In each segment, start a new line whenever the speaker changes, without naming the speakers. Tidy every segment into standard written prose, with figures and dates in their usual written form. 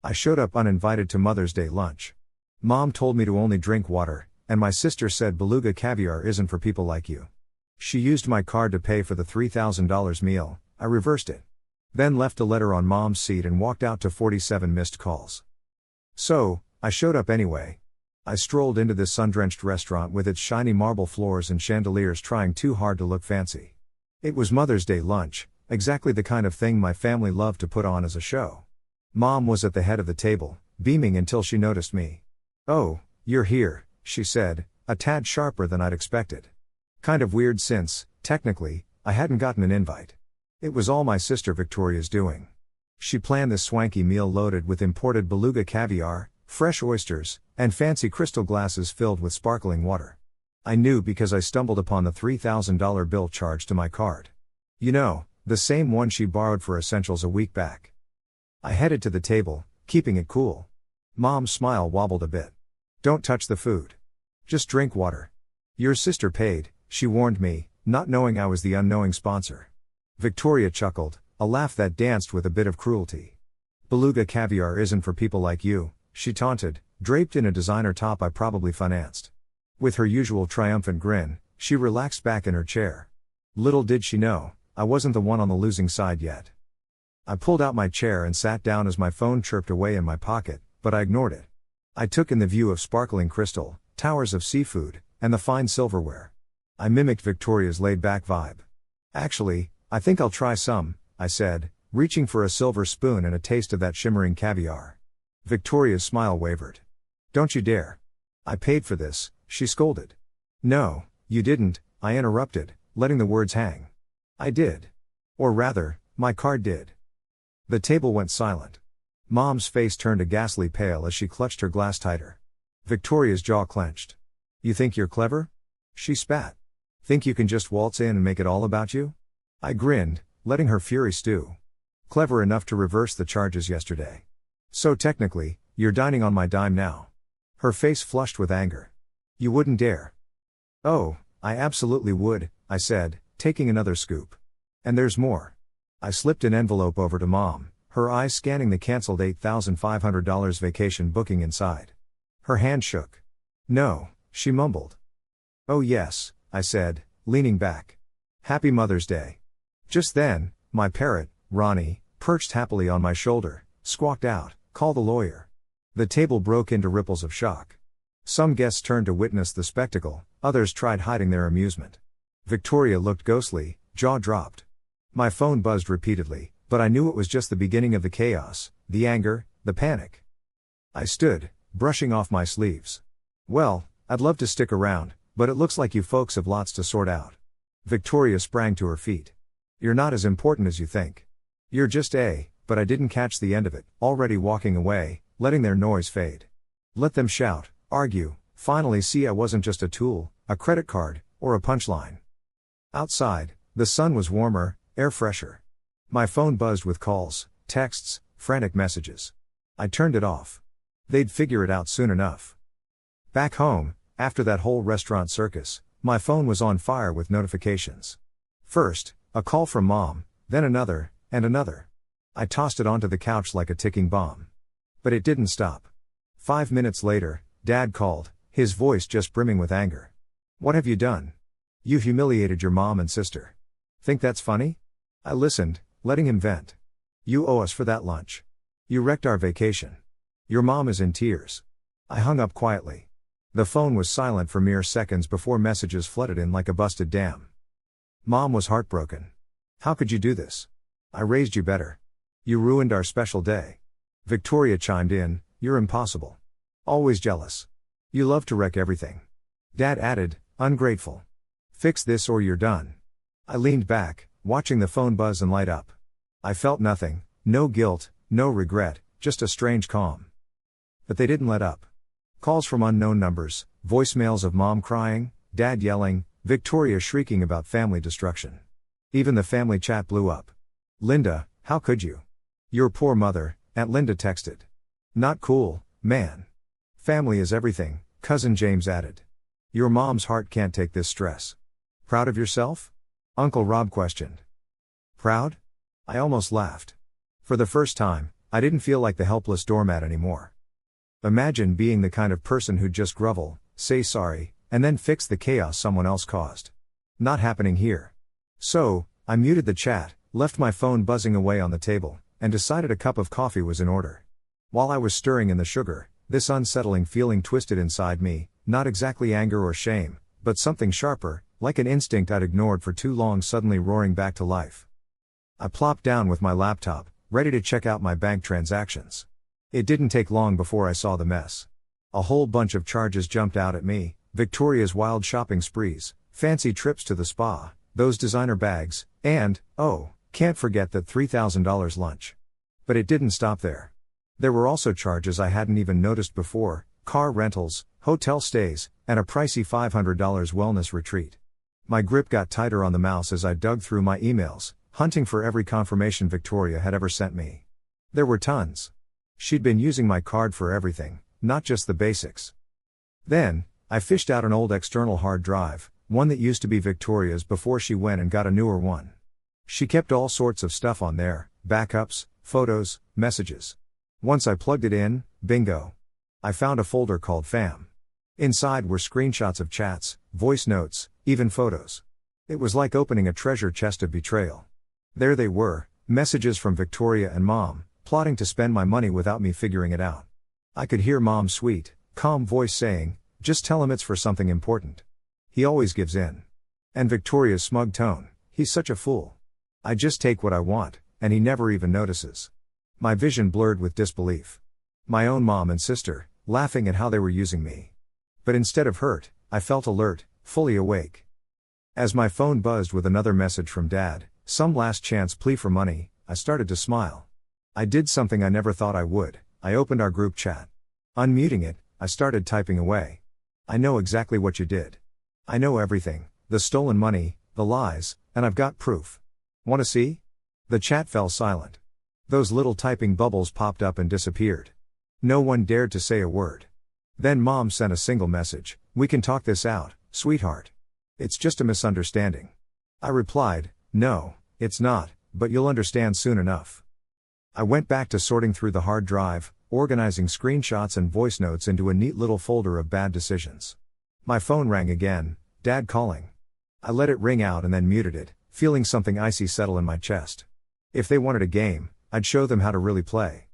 I showed up uninvited to Mother's Day lunch. Mom told me to only drink water, and my sister said Beluga Caviar isn't for people like you. She used my card to pay for the $3,000 meal. I reversed it. Then left a letter on Mom's seat and walked out to 47 missed calls. So, I showed up anyway. I strolled into this sun-drenched restaurant with its shiny marble floors and chandeliers trying too hard to look fancy. It was Mother's Day lunch, exactly the kind of thing my family loved to put on as a show. Mom was at the head of the table, beaming until she noticed me. "Oh, you're here," she said, a tad sharper than I'd expected. Kind of weird since, technically, I hadn't gotten an invite. It was all my sister Victoria's doing. She planned this swanky meal loaded with imported Beluga caviar, fresh oysters, and fancy crystal glasses filled with sparkling water. I knew because I stumbled upon the $3,000 bill charged to my card. You know, the same one she borrowed for essentials a week back. I headed to the table, keeping it cool. Mom's smile wobbled a bit. "Don't touch the food. Just drink water. Your sister paid," she warned me, not knowing I was the unknowing sponsor. Victoria chuckled, a laugh that danced with a bit of cruelty. "Beluga caviar isn't for people like you," she taunted, draped in a designer top I probably financed. With her usual triumphant grin, she relaxed back in her chair. Little did she know, I wasn't the one on the losing side yet. I pulled out my chair and sat down as my phone chirped away in my pocket, but I ignored it. I took in the view of sparkling crystal, towers of seafood, and the fine silverware. I mimicked Victoria's laid-back vibe. "Actually, I think I'll try some," I said, reaching for a silver spoon and a taste of that shimmering caviar. Victoria's smile wavered. "Don't you dare. I paid for this," she scolded. "No, you didn't," I interrupted, letting the words hang. "I did. Or rather, my card did." The table went silent. Mom's face turned a ghastly pale as she clutched her glass tighter. Victoria's jaw clenched. "You think you're clever?" she spat. "Think you can just waltz in and make it all about you?" I grinned, letting her fury stew. "Clever enough to reverse the charges yesterday. So technically, you're dining on my dime now." Her face flushed with anger. "You wouldn't dare." "Oh, I absolutely would," I said, taking another scoop. "And there's more." I slipped an envelope over to Mom, her eyes scanning the cancelled $8,500 vacation booking inside. Her hand shook. "No," she mumbled. "Oh yes," I said, leaning back. "Happy Mother's Day." Just then, my parrot, Ronnie, perched happily on my shoulder, squawked out, "Call the lawyer." The table broke into ripples of shock. Some guests turned to witness the spectacle, others tried hiding their amusement. Victoria looked ghostly, jaw dropped. My phone buzzed repeatedly, but I knew it was just the beginning of the chaos, the anger, the panic. I stood, brushing off my sleeves. "Well, I'd love to stick around, but it looks like you folks have lots to sort out." Victoria sprang to her feet. "You're not as important as you think. You're just but I didn't catch the end of it, already walking away, letting their noise fade. Let them shout, argue, finally see I wasn't just a tool, a credit card, or a punchline. Outside, the sun was warmer, air fresher. My phone buzzed with calls, texts, frantic messages. I turned it off. They'd figure it out soon enough. Back home, after that whole restaurant circus, my phone was on fire with notifications. First, a call from Mom, then another, and another. I tossed it onto the couch like a ticking bomb. But it didn't stop. 5 minutes later, Dad called, his voice just brimming with anger. "What have you done? You've humiliated your mom and sister. Think that's funny?" I listened, letting him vent. "You owe us for that lunch. You wrecked our vacation. Your mom is in tears." I hung up quietly. The phone was silent for mere seconds before messages flooded in like a busted dam. Mom was heartbroken. "How could you do this? I raised you better. You ruined our special day." Victoria chimed in, "You're impossible. Always jealous. You love to wreck everything." Dad added, "Ungrateful. Fix this or you're done." I leaned back, watching the phone buzz and light up. I felt nothing, no guilt, no regret, just a strange calm. But they didn't let up. Calls from unknown numbers, voicemails of Mom crying, Dad yelling, Victoria shrieking about family destruction. Even the family chat blew up. "Linda, how could you? Your poor mother," Aunt Linda texted. "Not cool, man. Family is everything," Cousin James added. "Your mom's heart can't take this stress. Proud of yourself?" Uncle Rob questioned. "Proud?" I almost laughed. For the first time, I didn't feel like the helpless doormat anymore. Imagine being the kind of person who'd just grovel, say sorry, and then fix the chaos someone else caused. Not happening here. So, I muted the chat, left my phone buzzing away on the table, and decided a cup of coffee was in order. While I was stirring in the sugar, this unsettling feeling twisted inside me, not exactly anger or shame, but something sharper, like an instinct I'd ignored for too long suddenly roaring back to life. I plopped down with my laptop, ready to check out my bank transactions. It didn't take long before I saw the mess. A whole bunch of charges jumped out at me: Victoria's wild shopping sprees, fancy trips to the spa, those designer bags, and, oh, can't forget that $3,000 lunch. But it didn't stop there. There were also charges I hadn't even noticed before: car rentals, hotel stays, and a pricey $500 wellness retreat. My grip got tighter on the mouse as I dug through my emails, hunting for every confirmation Victoria had ever sent me. There were tons. She'd been using my card for everything, not just the basics. Then, I fished out an old external hard drive, one that used to be Victoria's before she went and got a newer one. She kept all sorts of stuff on there: backups, photos, messages. Once I plugged it in, bingo. I found a folder called Fam. Inside were screenshots of chats, voice notes, even photos. It was like opening a treasure chest of betrayal. There they were, messages from Victoria and Mom, plotting to spend my money without me figuring it out. I could hear Mom's sweet, calm voice saying, "Just tell him it's for something important. He always gives in." And Victoria's smug tone, "He's such a fool. I just take what I want, and he never even notices." My vision blurred with disbelief. My own mom and sister, laughing at how they were using me. But instead of hurt, I felt alert, fully awake. As my phone buzzed with another message from Dad, some last chance plea for money, I started to smile. I did something I never thought I would: I opened our group chat. Unmuting it, I started typing away. "I know exactly what you did. I know everything: the stolen money, the lies, and I've got proof. Want to see?" The chat fell silent. Those little typing bubbles popped up and disappeared. No one dared to say a word. Then Mom sent a single message: "We can talk this out, sweetheart. It's just a misunderstanding." I replied, "No, it's not, but you'll understand soon enough." I went back to sorting through the hard drive, organizing screenshots and voice notes into a neat little folder of bad decisions. My phone rang again, Dad calling. I let it ring out and then muted it, feeling something icy settle in my chest. If they wanted a game, I'd show them how to really play.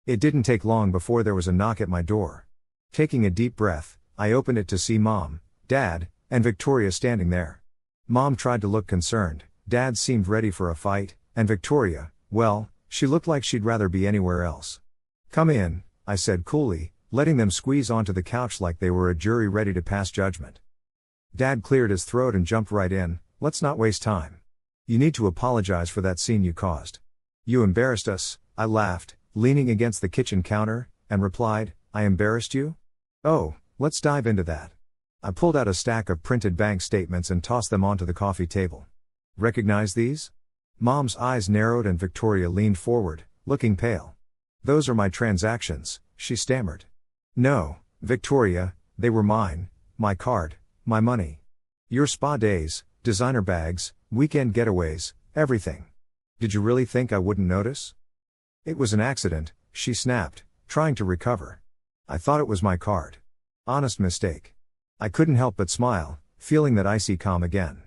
It didn't take long before there was a knock at my door. Taking a deep breath, I opened it to see Mom, Dad, and Victoria standing there. Mom tried to look concerned, Dad seemed ready for a fight, and Victoria, well, she looked like she'd rather be anywhere else. "Come in," I said coolly, letting them squeeze onto the couch like they were a jury ready to pass judgment. Dad cleared his throat and jumped right in. "Let's not waste time. You need to apologize for that scene you caused." "You embarrassed us," I laughed, leaning against the kitchen counter, and replied, "I embarrassed you? Oh, let's dive into that." I pulled out a stack of printed bank statements and tossed them onto the coffee table. "Recognize these?" Mom's eyes narrowed and Victoria leaned forward, looking pale. "Those are my transactions," she stammered. "No, Victoria, they were mine, my card, my money. Your spa days, designer bags, weekend getaways, everything. Did you really think I wouldn't notice?" "It was an accident," she snapped, trying to recover. "I thought it was my card. Honest mistake." I couldn't help but smile, feeling that icy calm again.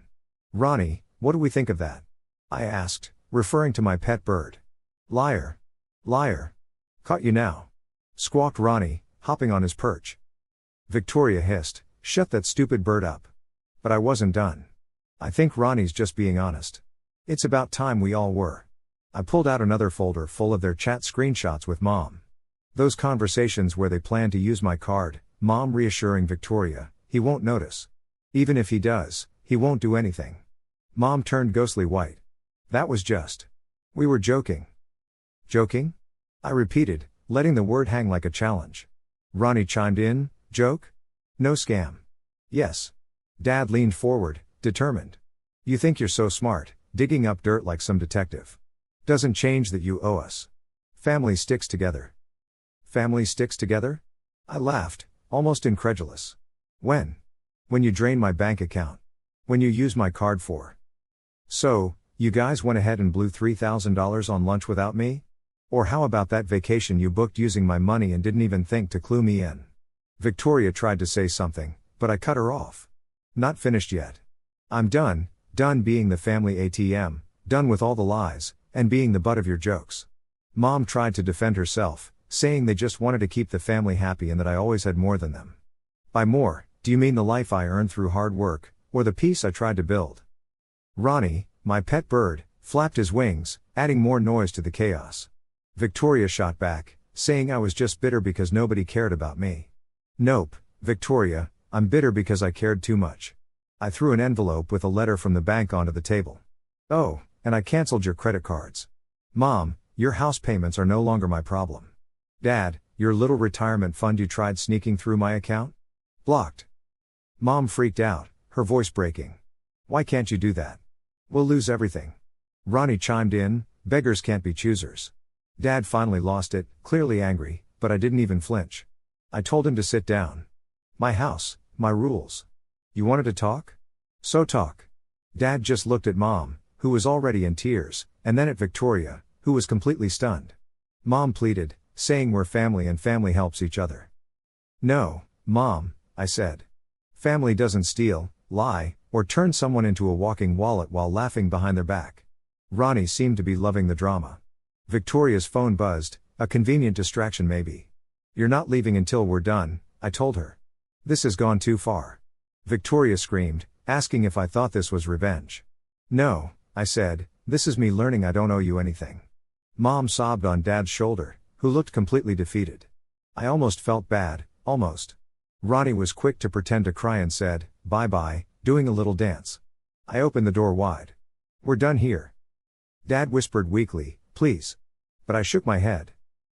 "Ronnie, what do we think of that?" I asked, referring to my pet bird. "Liar. Liar. Caught you now," squawked Ronnie, hopping on his perch. Victoria hissed, "Shut that stupid bird up." But I wasn't done. "I think Ronnie's just being honest. It's about time we all were." I pulled out another folder full of their chat screenshots with Mom. Those conversations where they planned to use my card, Mom reassuring Victoria, "He won't notice. Even if he does, he won't do anything." Mom turned ghostly white. "That was just. We were joking." "Joking?" I repeated, letting the word hang like a challenge. Ronnie chimed in, "Joke? No scam." "Yes." Dad leaned forward, determined. "You think you're so smart, digging up dirt like some detective. Doesn't change that you owe us. Family sticks together." "Family sticks together?" I laughed, almost incredulous. "When? When you drain my bank account. When you use my card for." "So, you guys went ahead and blew $3,000 on lunch without me?" Or how about that vacation you booked using my money and didn't even think to clue me in? Victoria tried to say something, but I cut her off. Not finished yet. I'm done being the family ATM, done with all the lies, and being the butt of your jokes. Mom tried to defend herself, saying they just wanted to keep the family happy and that I always had more than them. By more, do you mean the life I earned through hard work, or the peace I tried to build? Ronnie, my pet bird, flapped his wings, adding more noise to the chaos. Victoria shot back, saying I was just bitter because nobody cared about me. Nope, Victoria, I'm bitter because I cared too much. I threw an envelope with a letter from the bank onto the table. Oh, and I canceled your credit cards. Mom, your house payments are no longer my problem. Dad, your little retirement fund you tried sneaking through my account? Blocked. Mom freaked out, her voice breaking. Why can't you do that? We'll lose everything. Ronnie chimed in, beggars can't be choosers. Dad finally lost it, clearly angry, but I didn't even flinch. I told him to sit down. My house, my rules. You wanted to talk? So talk. Dad just looked at Mom, who was already in tears, and then at Victoria, who was completely stunned. Mom pleaded, saying we're family and family helps each other. No, Mom, I said. Family doesn't steal, lie, or turn someone into a walking wallet while laughing behind their back. Ronnie seemed to be loving the drama. Victoria's phone buzzed, a convenient distraction maybe. You're not leaving until we're done, I told her. This has gone too far. Victoria screamed, asking if I thought this was revenge. No, I said, this is me learning I don't owe you anything. Mom sobbed on Dad's shoulder, who looked completely defeated. I almost felt bad, almost. Ronnie was quick to pretend to cry and said, bye-bye, doing a little dance. I opened the door wide. We're done here. Dad whispered weakly, please. But I shook my head.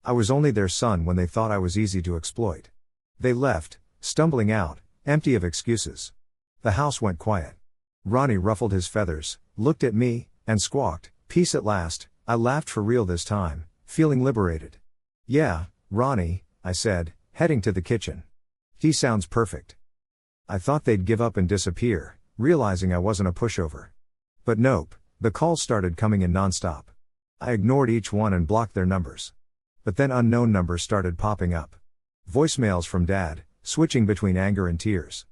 I was only their son when they thought I was easy to exploit. They left, stumbling out, empty of excuses. The house went quiet. Ronnie ruffled his feathers, looked at me, and squawked, peace at last. I laughed for real this time, feeling liberated. Yeah, Ronnie, I said, heading to the kitchen. He sounds perfect. I thought they'd give up and disappear, realizing I wasn't a pushover. But nope, the calls started coming in nonstop. I ignored each one and blocked their numbers. But then unknown numbers started popping up. Voicemails from Dad, switching between anger and tears.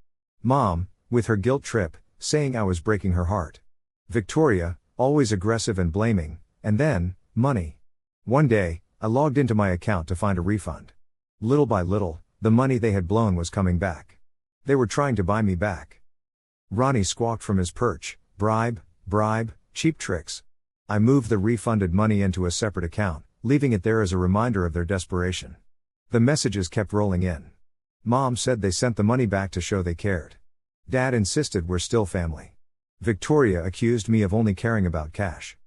Mom, with her guilt trip, saying I was breaking her heart. Victoria, always aggressive and blaming, and then, money. One day, I logged into my account to find a refund. Little by little, the money they had blown was coming back. They were trying to buy me back. Ronnie squawked from his perch, bribe, cheap tricks. I moved the refunded money into a separate account, leaving it there as a reminder of their desperation. The messages kept rolling in. Mom said they sent the money back to show they cared. Dad insisted we're still family. Victoria accused me of only caring about cash.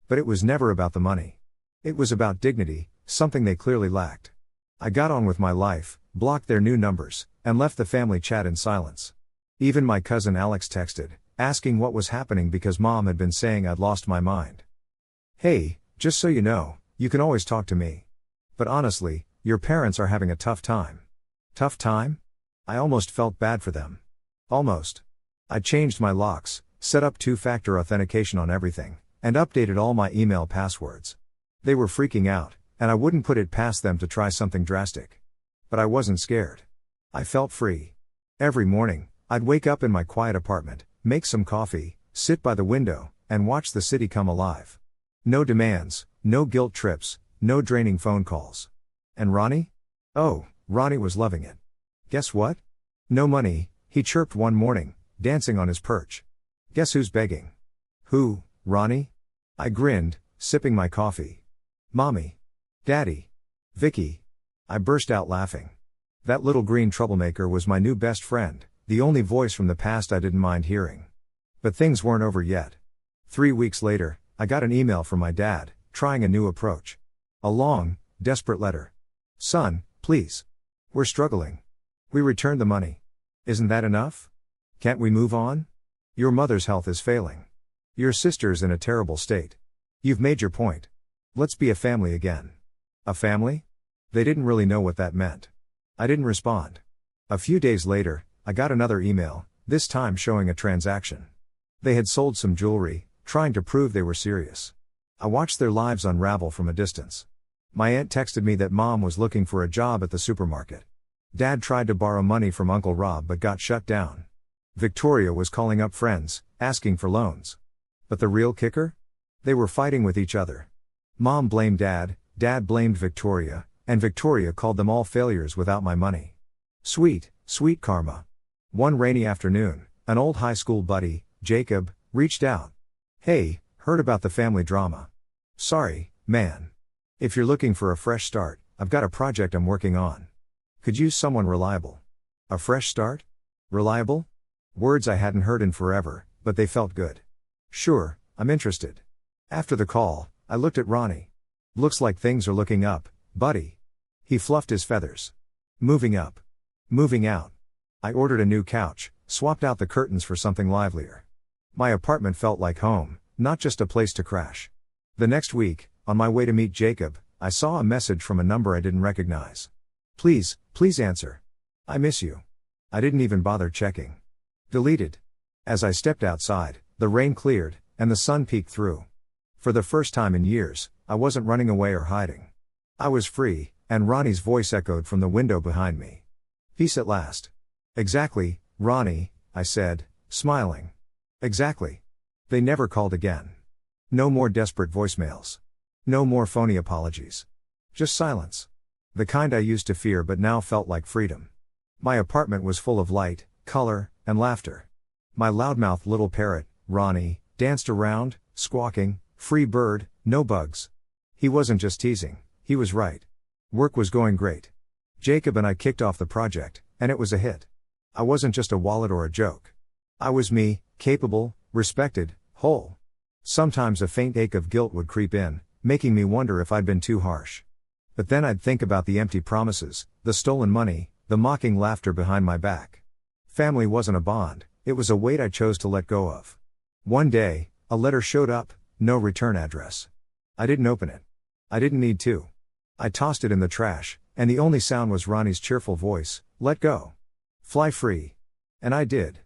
But it was never about the money. It was about dignity, something they clearly lacked. I got on with my life, blocked their new numbers, and left the family chat in silence. Even my cousin Alex texted, asking what was happening because Mom had been saying I'd lost my mind. Hey, just so you know, you can always talk to me. But honestly, your parents are having a tough time. Tough time? I almost felt bad for them. Almost. I changed my locks, set up two-factor authentication on everything, and updated all my email passwords. They were freaking out, and I wouldn't put it past them to try something drastic. But I wasn't scared. I felt free. Every morning, I'd wake up in my quiet apartment, make some coffee, sit by the window, and watch the city come alive. No demands, no guilt trips, no draining phone calls. And Ronnie? Oh, Ronnie was loving it. Guess what? No money, he chirped one morning, dancing on his perch. Guess who's begging? Who, Ronnie? I grinned, sipping my coffee. Mommy. Daddy. Vicky. I burst out laughing. That little green troublemaker was my new best friend, the only voice from the past I didn't mind hearing. But things weren't over yet. 3 weeks later, I got an email from my dad, trying a new approach. A long, desperate letter. Son, please. We're struggling. We returned the money. Isn't that enough? Can't we move on? Your mother's health is failing. Your sister's in a terrible state. You've made your point. Let's be a family again. A family? They didn't really know what that meant. I didn't respond. A few days later, I got another email, this time showing a transaction. They had sold some jewelry, trying to prove they were serious. I watched their lives unravel from a distance. My aunt texted me that mom was looking for a job at the supermarket. Dad tried to borrow money from Uncle Rob but got shut down. Victoria was calling up friends, asking for loans. But the real kicker? They were fighting with each other. Mom blamed Dad, Dad blamed Victoria, and Victoria called them all failures without my money. Sweet, sweet karma. One rainy afternoon, an old high school buddy, Jacob, reached out. Hey, heard about the family drama. Sorry, man. If you're looking for a fresh start, I've got a project I'm working on. Could use someone reliable. A fresh start? Reliable? Words I hadn't heard in forever, but they felt good. Sure, I'm interested. After the call, I looked at Ronnie. Looks like things are looking up, buddy. He fluffed his feathers. Moving up. Moving out. I ordered a new couch, swapped out the curtains for something livelier. My apartment felt like home, not just a place to crash. The next week, on my way to meet Jacob, I saw a message from a number I didn't recognize. Please answer. I miss you. I didn't even bother checking. Deleted. As I stepped outside, the rain cleared, and the sun peeked through. For the first time in years, I wasn't running away or hiding. I was free, and Ronnie's voice echoed from the window behind me. Peace at last. Exactly, Ronnie, I said, smiling. Exactly. They never called again. No more desperate voicemails. No more phony apologies. Just silence. The kind I used to fear but now felt like freedom. My apartment was full of light, color, and laughter. My loudmouth little parrot, Ronnie, danced around, squawking, "Free bird, no bugs." He wasn't just teasing, he was right. Work was going great. Jacob and I kicked off the project, and it was a hit. I wasn't just a wallet or a joke. I was me, capable, respected, whole. Sometimes a faint ache of guilt would creep in, making me wonder if I'd been too harsh. But then I'd think about the empty promises, the stolen money, the mocking laughter behind my back. Family wasn't a bond, it was a weight I chose to let go of. One day, a letter showed up, no return address. I didn't open it. I didn't need to. I tossed it in the trash, and the only sound was Ronnie's cheerful voice, "Let go. Fly free." And I did.